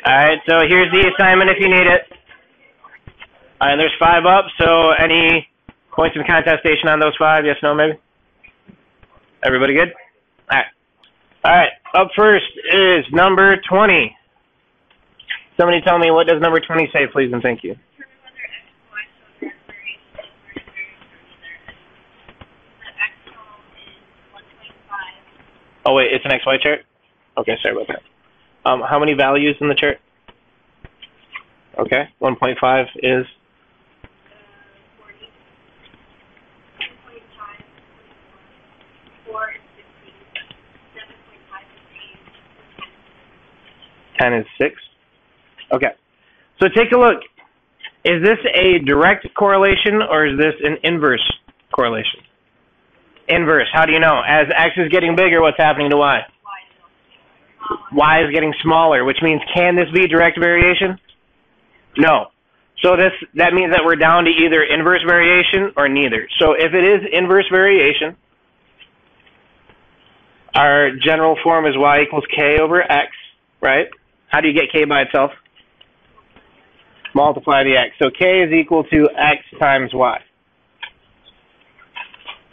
All right, so here's the assignment if you need it. All right, there's 5 up, so any points of contestation on those 5? Yes, no, maybe? Everybody good? All right. All right, up first is number 20. Somebody tell me, what does number 20 say, please, and thank you. Oh, wait, it's an XY chart? Okay, sorry about that. How many values in the chart? Okay, 1.5 is? 10 is 6. Okay, so take a look. Is this a direct correlation or is this an inverse correlation? Inverse, how do you know? As X is getting bigger, what's happening to Y? Y is getting smaller, which means can this be direct variation? No. So that means that we're down to either inverse variation or neither. So if it is inverse variation, our general form is Y equals K over X, right? How do you get K by itself? Multiply the X. So K is equal to X times Y.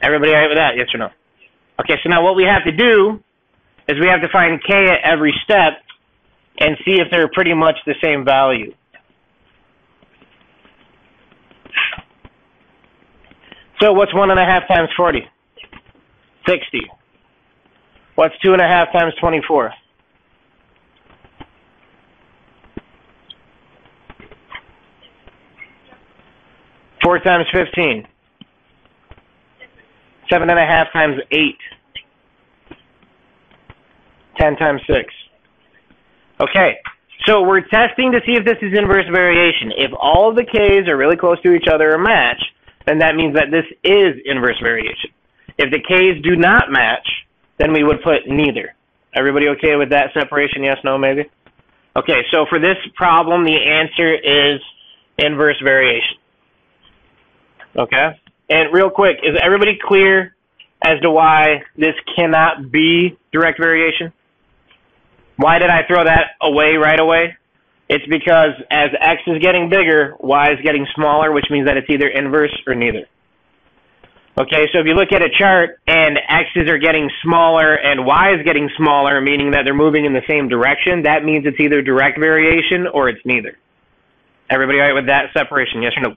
Everybody all right with that? Yes or no? Okay, so now what we have to do is we have to find K at every step and see if they're pretty much the same value. So what's 1.5 times 40? 60. What's 2.5 times 24? 4 times 15. 7.5 times 8. 10 times 6. Okay, so we're testing to see if this is inverse variation. If all of the K's are really close to each other or match, then that means that this is inverse variation. If the K's do not match, then we would put neither. Everybody okay with that separation? Yes, no, maybe? Okay, so for this problem, the answer is inverse variation. Okay? And real quick, is everybody clear as to why this cannot be direct variation? Why did I throw that away right away? It's because as X is getting bigger, Y is getting smaller, which means that it's either inverse or neither. Okay, so if you look at a chart and X's are getting smaller and Y is getting smaller, meaning that they're moving in the same direction, that means it's either direct variation or it's neither. Everybody all right with that separation, yes or no?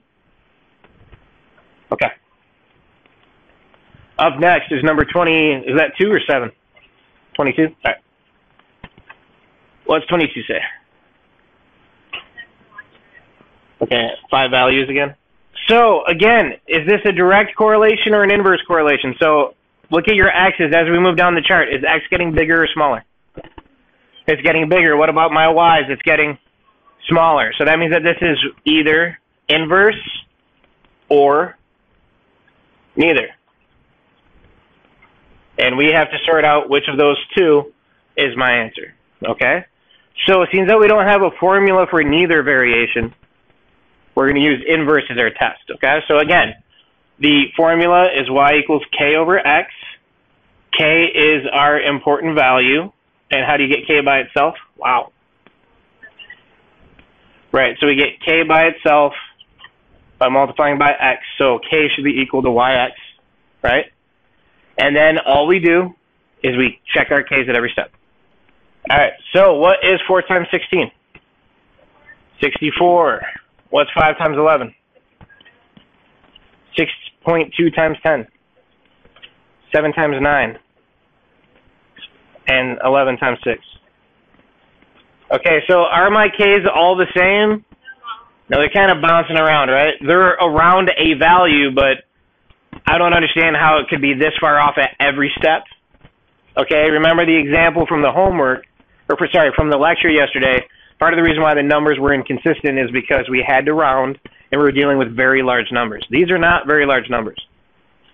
Okay. Up next is number 20. Is that 2 or 7? 22? All right. What's 22 say? Okay, 5 values again. So, again, is this a direct correlation or an inverse correlation? So, look at your X's as we move down the chart. Is X getting bigger or smaller? It's getting bigger. What about my Y's? It's getting smaller. So that means that this is either inverse or neither. And we have to sort out which of those two is my answer. Okay? So it seems that we don't have a formula for neither variation. We're going to use inverse as our test. Okay? So again, the formula is Y equals K over X. K is our important value. And how do you get K by itself? Wow. Right, so we get K by itself by multiplying by X. So K should be equal to YX, right? And then all we do is we check our K's at every step. All right, so what is 4 times 16? 64. What's 5 times 11? 6.2 times 10. 7 times 9. And 11 times 6. Okay, so are my K's all the same? No, they're kind of bouncing around, right? They're around a value, but I don't understand how it could be this far off at every step. Okay, remember the example from the homework, from the lecture yesterday. Part of the reason why the numbers were inconsistent is because we had to round and we were dealing with very large numbers. These are not very large numbers.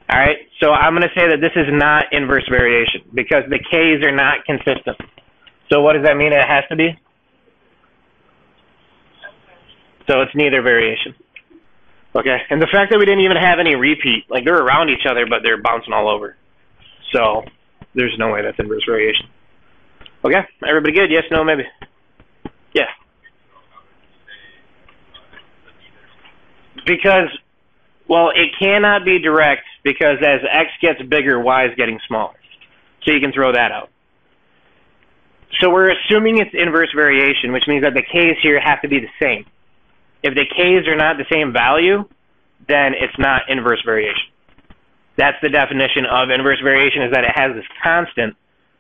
All right, so I'm going to say that this is not inverse variation because the K's are not consistent. So what does that mean it has to be? So it's neither variation. Okay, and the fact that we didn't even have any repeat, like they're around each other, but they're bouncing all over. So there's no way that's inverse variation. Okay, everybody good? Yes, no, maybe? Yeah. Because, well, it cannot be direct because as x gets bigger, y is getting smaller. So you can throw that out. So we're assuming it's inverse variation, which means that the k's here have to be the same. If the k's are not the same value, then it's not inverse variation. That's the definition of inverse variation, is that it has this constant,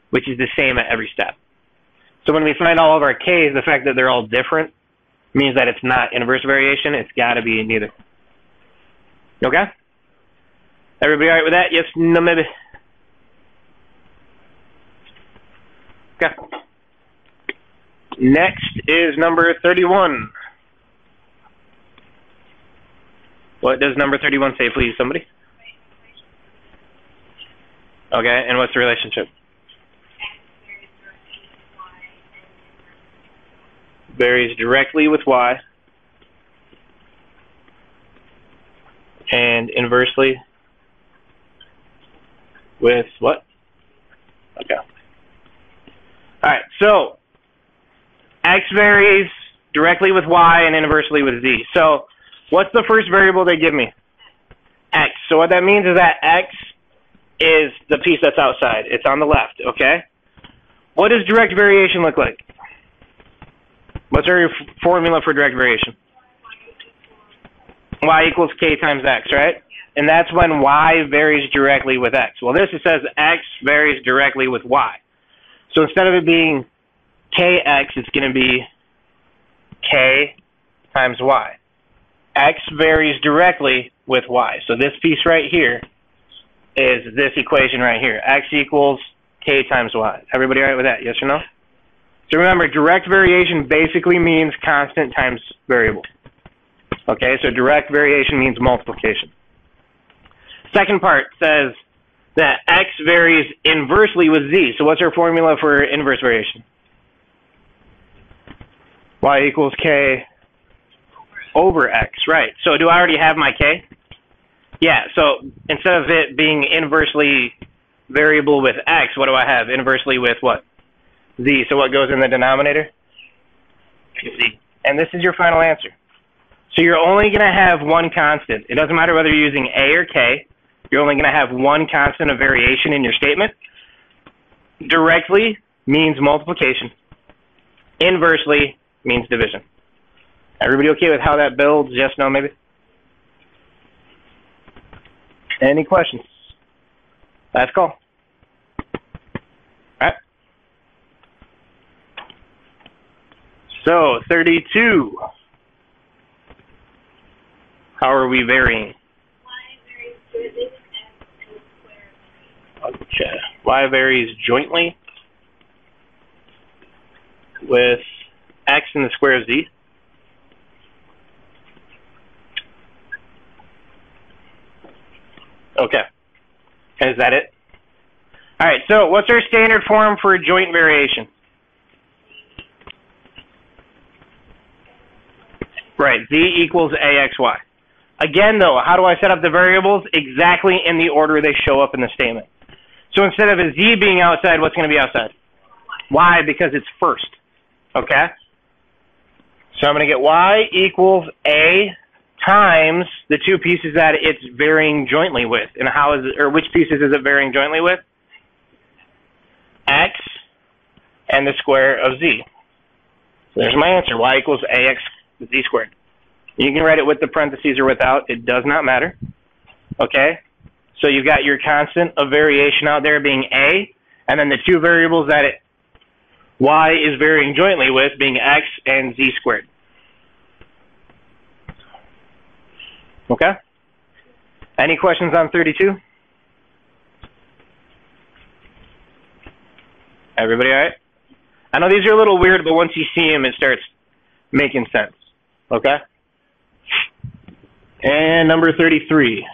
which is the same at every step. So when we find all of our k's, the fact that they're all different means that it's not inverse variation. It's got to be neither. Okay? Everybody all right with that? Yes, no, maybe? Okay. Next is number 31. What does number 31 say, please, somebody? Okay, and what's the relationship? Varies directly with y and inversely with what? Okay. All right, so x varies directly with y and inversely with z. So what's the first variable they give me? X. So what that means is that x is the piece that's outside. It's on the left, okay? What does direct variation look like? What's our formula for direct variation? Y equals k times x, right? And that's when y varies directly with x. Well, this, it says x varies directly with y. So instead of it being kx, it's going to be k times y. X varies directly with y. So this piece right here is this equation right here. X equals k times y. Everybody all right with that? Yes or no? So remember, direct variation basically means constant times variable. Okay, so direct variation means multiplication. Second part says that x varies inversely with z. So what's our formula for inverse variation? Y equals k over x, right. So do I already have my k? Yeah, so instead of it being inversely variable with x, what do I have? Inversely with what? Z. So what goes in the denominator? Z. And this is your final answer. So you're only going to have one constant. It doesn't matter whether you're using a or k. You're only going to have one constant of variation in your statement. Directly means multiplication. Inversely means division. Everybody okay with how that builds? Yes, no, maybe? Any questions? Last call. All right. So, 32. How are we varying? Okay. Y varies jointly with x in the square of z. Okay. Is that it? All right, so what's our standard form for joint variation? Right, z equals axy. Again, though, how do I set up the variables? Exactly in the order they show up in the statement. So instead of a z being outside, what's going to be outside? Y, because it's first. Okay? So I'm going to get y equals a times the two pieces that it's varying jointly with. And how is it, or which pieces is it varying jointly with? X and the square of z. So there's my answer. Y equals ax z squared. You can write it with the parentheses or without. It does not matter. Okay? So you've got your constant of variation out there being a, and then the two variables that y is varying jointly with being x and z squared. Okay? Any questions on 32? Everybody all right? I know these are a little weird, but once you see them, it starts making sense. Okay? And number 33.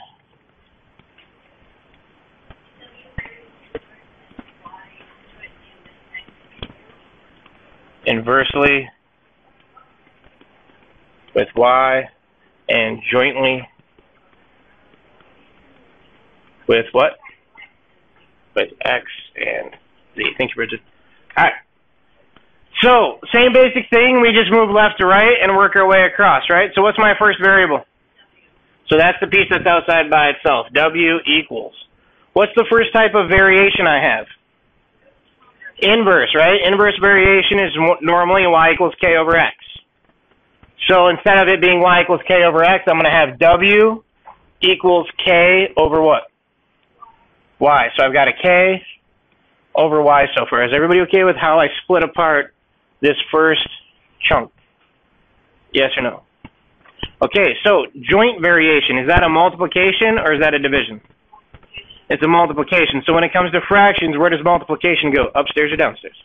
Inversely with y and jointly with what? With x and z. Thank you, Bridget. All right. So, same basic thing. We just move left to right and work our way across, right? So what's my first variable? So that's the piece that's outside by itself. W equals. What's the first type of variation I have? Inverse, right? Inverse variation is normally y equals k over x. So instead of it being y equals k over x, I'm going to have W equals k over what? Y. So I've got a k over y so far. Is everybody okay with how I split apart this first chunk? Yes or no? Okay, so joint variation, is that a multiplication or is that a division? It's a multiplication. So when it comes to fractions, where does multiplication go? Upstairs or downstairs?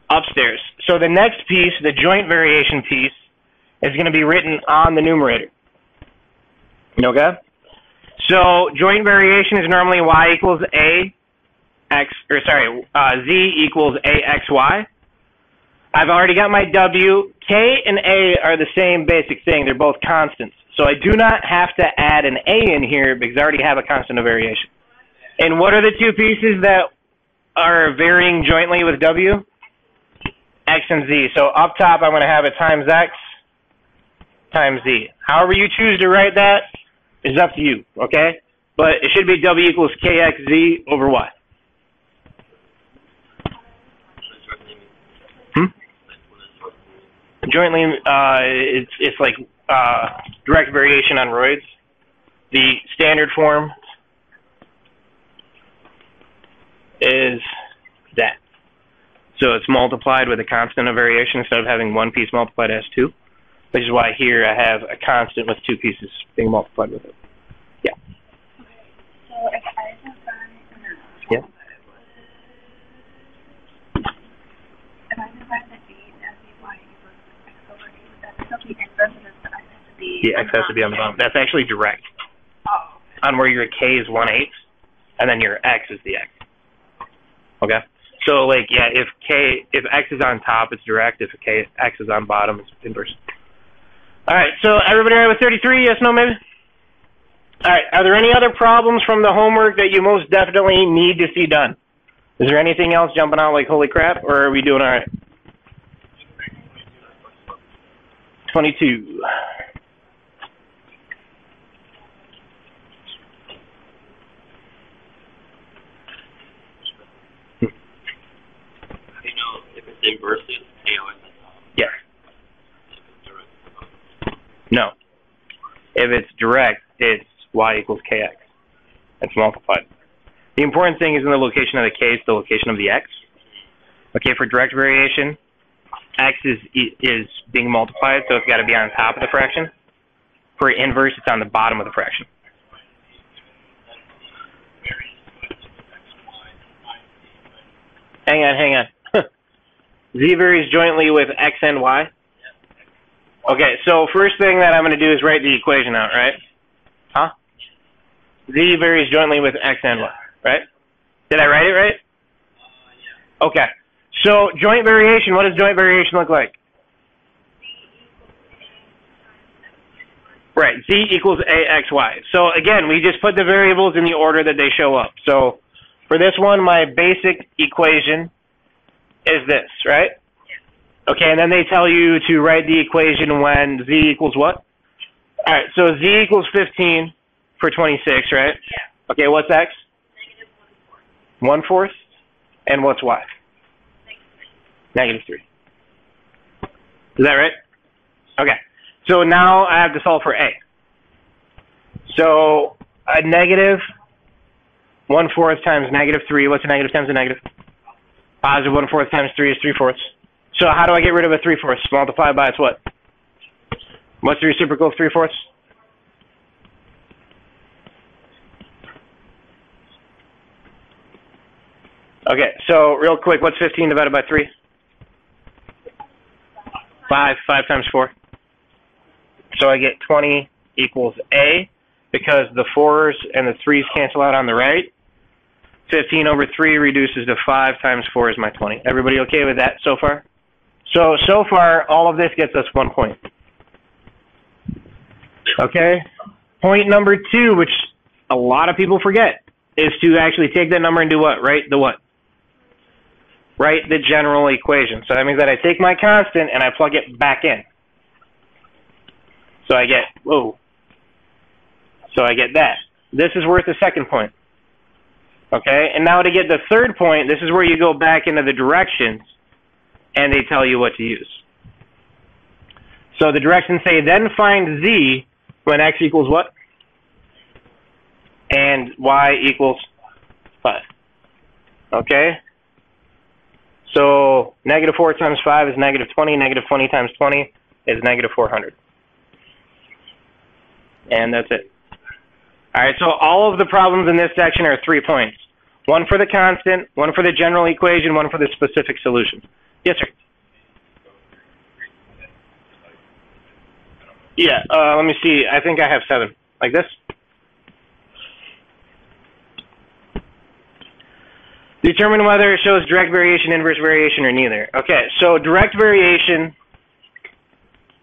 Upstairs. So the next piece, the joint variation piece, is going to be written on the numerator. Okay? So joint variation is normally y equals z equals axy. I've already got my W. K and A are the same basic thing. They're both constants. So I do not have to add an A in here because I already have a constant of variation. And what are the two pieces that are varying jointly with W? X and Z. So up top, I'm going to have a times X times Z. However you choose to write that is up to you, okay? But it should be W equals KXZ over Y. Jointly, it's like direct variation on roids. The standard form is that. So it's multiplied with a constant of variation instead of having one piece multiplied as two, which is why here I have a constant with two pieces being multiplied with it. Yeah. So if I Yeah. If I divide the 8 as y equals x over 8, that's still the inverse of this, but x has to be... Yeah, x has to be on the bottom. That's actually direct. Oh. On where your k is 1/8, and then your x is the x. Okay? So, like, yeah, if x is on top, it's direct. If x is on bottom, it's inverse. All right, so everybody all right with 33? Yes, no, maybe? All right, are there any other problems from the homework that you most definitely need to see done? Is there anything else jumping out like, holy crap, or are we doing all right? 22. Inverse is KO at the top. Yes. No. If it's direct, it's y equals kx. It's multiplied. The important thing is in the location of the k, it's the location of the x. Okay, for direct variation, x is being multiplied, so it's got to be on top of the fraction. For inverse, it's on the bottom of the fraction. Hang on. Z varies jointly with x and y? Okay, so first thing that I'm going to do is write the equation out, right? Huh? Z varies jointly with x and y, right? Did I write it right? Yeah. Okay. So joint variation, what does joint variation look like? Right, Z equals AXY. So again, we just put the variables in the order that they show up. So for this one, my basic equation is this, right? Okay, and then they tell you to write the equation when Z equals what? All right, so Z equals 15 for 26, right? Yeah. Okay, what's X? Negative 1/4. 1/4? And what's Y? Negative 3. -3. Is that right? Okay, so now I have to solve for A. So a negative 1/4 times -3, what's a negative times a negative? Positive 1/4 times 3 is 3/4. So how do I get rid of a 3/4? Multiply by its what? What's the reciprocal of 3/4? Okay, so real quick, what's 15 divided by 3? 5. 5 times 4. So I get 20 equals A, because the 4s and the 3s cancel out on the right. 15 over 3 reduces to 5 times 4 is my 20. Everybody okay with that so far? So far, all of this gets us 1 point. Okay? Point number 2, which a lot of people forget, is to actually take that number and do what? Write the what? Write the general equation. So that means that I take my constant and I plug it back in. So I get, So I get that. This is worth a second point. Okay, and now to get the third point, this is where you go back into the directions and they tell you what to use. So the directions say, then find z when x equals what? And y equals 5. Okay? So negative 4 times 5 is negative 20. Negative 20 times 20 is negative 400. And that's it. All right, so all of the problems in this section are 3 points. One for the constant, one for the general equation, one for the specific solution. Yes, sir? Yeah, let me see. I think I have 7. Like this? Determine whether it shows direct variation, inverse variation, or neither. Okay, so direct variation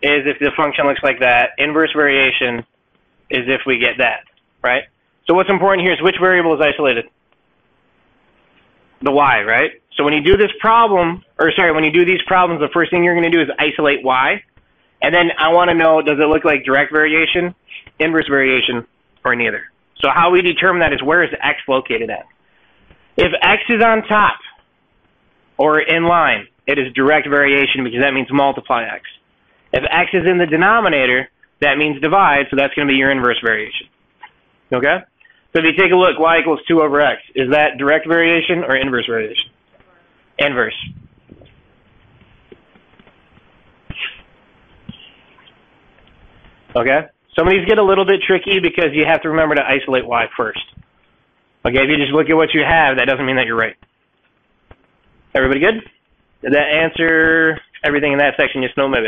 is if the function looks like that. Inverse variation is if we get that, right? So what's important here is which variable is isolated? The y, right? So when you do this problem, when you do these problems, the first thing you're going to do is isolate y. And then I want to know, does it look like direct variation, inverse variation, or neither? So how we determine that is where is x located at? If x is on top or in line, it is direct variation because that means multiply x. If x is in the denominator, that means divide, so that's going to be your inverse variation. Okay? So if you take a look, y equals 2 over x. Is that direct variation or inverse variation? Inverse. Okay? Some of these get a little bit tricky because you have to remember to isolate y first. Okay, if you just look at what you have, that doesn't mean that you're right. Everybody good? Did that answer everything in that section? Yes, no, maybe.